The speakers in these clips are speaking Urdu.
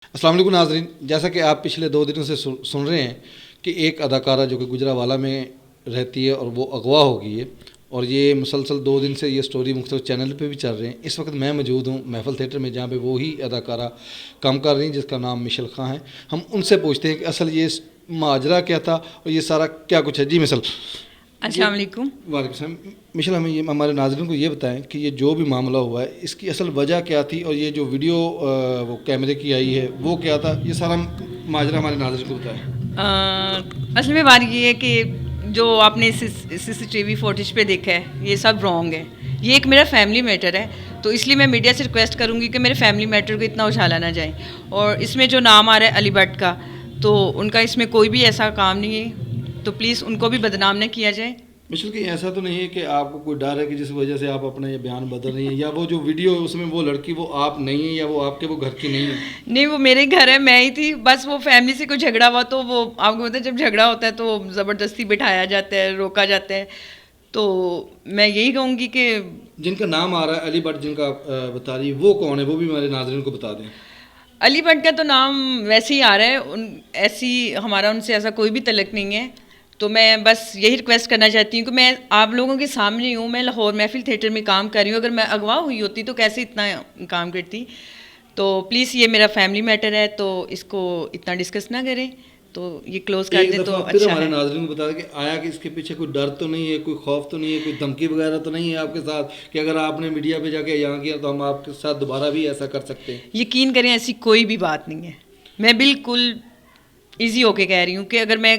السلام علیکم ناظرین، جیسا کہ آپ پچھلے 2 دنوں سے سن رہے ہیں کہ ایک اداکارہ جو کہ گجرانوالہ میں رہتی ہے اور وہ اغوا ہو گئی ہے، اور یہ مسلسل 2 دن سے یہ سٹوری مختلف چینل پہ بھی چل رہے ہیں۔ اس وقت میں موجود ہوں محفل تھیٹر میں، جہاں پہ وہی اداکارہ کام کر رہی ہیں جس کا نام مشل خان ہے۔ ہم ان سے پوچھتے ہیں کہ اصل یہ ماجرا کیا تھا اور یہ سارا کیا کچھ ہے۔ جی مشل، السلام علیکم۔ وعلیکم السلام۔ مشل، ہمیں یہ ہمارے ناظرین کو یہ بتائیں کہ یہ جو بھی معاملہ ہوا ہے اس کی اصل وجہ کیا تھی، اور یہ جو ویڈیو وہ کیمرے کی آئی ہے وہ کیا تھا، یہ سارا ماجرا ہمارے ناظرین کو بتائیں۔ اصل میں بات یہ ہے کہ جو آپ نے سی سی ٹی وی فوٹیج پہ دیکھا ہے یہ سب رانگ ہے۔ یہ ایک میرا فیملی میٹر ہے، تو اس لیے میں میڈیا سے ریکویسٹ کروں گی کہ میرے فیملی میٹر کو اتنا اچھالا نہ جائیں۔ اور اس میں جو نام آ رہا ہے علی بٹ کا، تو ان کا اس میں کوئی بھی ایسا کام نہیں ہے، تو پلیز ان کو بھی بدنام نہ کیا جائے۔ مشل، کہ ایسا تو نہیں ہے کہ آپ کو کوئی ڈر ہے کہ جس وجہ سے آپ اپنا یہ بیان بدل رہی ہیں، یا وہ جو ویڈیو ہے اس میں وہ لڑکی وہ آپ نہیں ہیں، یا وہ آپ کے وہ گھر کی نہیں ہے؟ نہیں، وہ میرے گھر ہے، میں ہی تھی، بس وہ فیملی سے کوئی جھگڑا ہوا تو وہ آپ کو پتہ ہے جب جھگڑا ہوتا ہے تو زبردستی بٹھایا جاتا ہے، روکا جاتا ہے۔ تو میں یہی کہوں گی کہ جن کا نام آ رہا ہے علی بٹ، جن کا بتا رہی ہے، وہ کون ہے، وہ بھی ہمارے ناظرین کو بتا دیں۔ علی بٹ کا تو نام ویسے ہی آ رہا ہے، ایسی ہمارا ان سے ایسا کوئی بھی تعلق نہیں ہے۔ تو میں بس یہی ریکویسٹ کرنا چاہتی ہوں کہ میں آپ لوگوں کے سامنے ہی ہوں، میں لاہور محفل تھیٹر میں کام کر رہی ہوں، اگر میں اغوا ہوئی ہوتی تو کیسے اتنا کام کرتی۔ تو پلیز یہ میرا فیملی میٹر ہے، تو اس کو اتنا ڈسکس نہ کریں، تو یہ کلوز کر دیں تو پھر اچھا ہمارے ہے۔ ناظرین کو بتا دیں کہ آیا کہ اس کے پیچھے کوئی ڈر تو نہیں ہے، کوئی خوف تو نہیں ہے، کوئی دھمکی وغیرہ تو نہیں ہے آپ کے ساتھ کہ اگر آپ نے میڈیا پہ جا کے یہاں کیا تو ہم آپ کے ساتھ دوبارہ بھی ایسا کر سکتے ہیں؟ یقین کریں ایسی کوئی بھی بات نہیں ہے، میں بالکل ایزی ہو کے کہہ رہی ہوں کہ اگر میں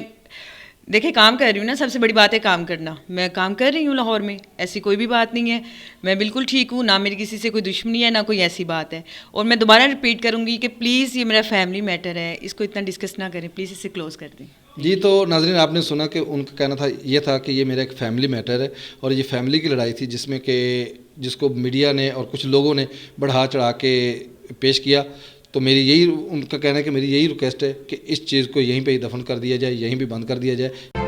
دیکھیں کام کر رہی ہوں نا، سب سے بڑی بات ہے کام کرنا، میں کام کر رہی ہوں لاہور میں، ایسی کوئی بھی بات نہیں ہے، میں بالکل ٹھیک ہوں، نہ میری کسی سے کوئی دشمنی ہے، نہ کوئی ایسی بات ہے۔ اور میں دوبارہ رپیٹ کروں گی کہ پلیز یہ میرا فیملی میٹر ہے، اس کو اتنا ڈسکس نہ کریں، پلیز اسے کلوز کر دیں۔ جی، تو ناظرین آپ نے سنا کہ ان کا کہنا تھا یہ تھا کہ یہ میرا ایک فیملی میٹر ہے، اور یہ فیملی کی لڑائی تھی جس میں کہ جس کو میڈیا نے اور کچھ لوگوں نے بڑھا چڑھا کے پیش کیا۔ تو میری یہی ان کا کہنا ہے کہ میری یہی ریکویسٹ ہے کہ اس چیز کو یہیں پہ ہی دفن کر دیا جائے، یہیں پہ بند کر دیا جائے۔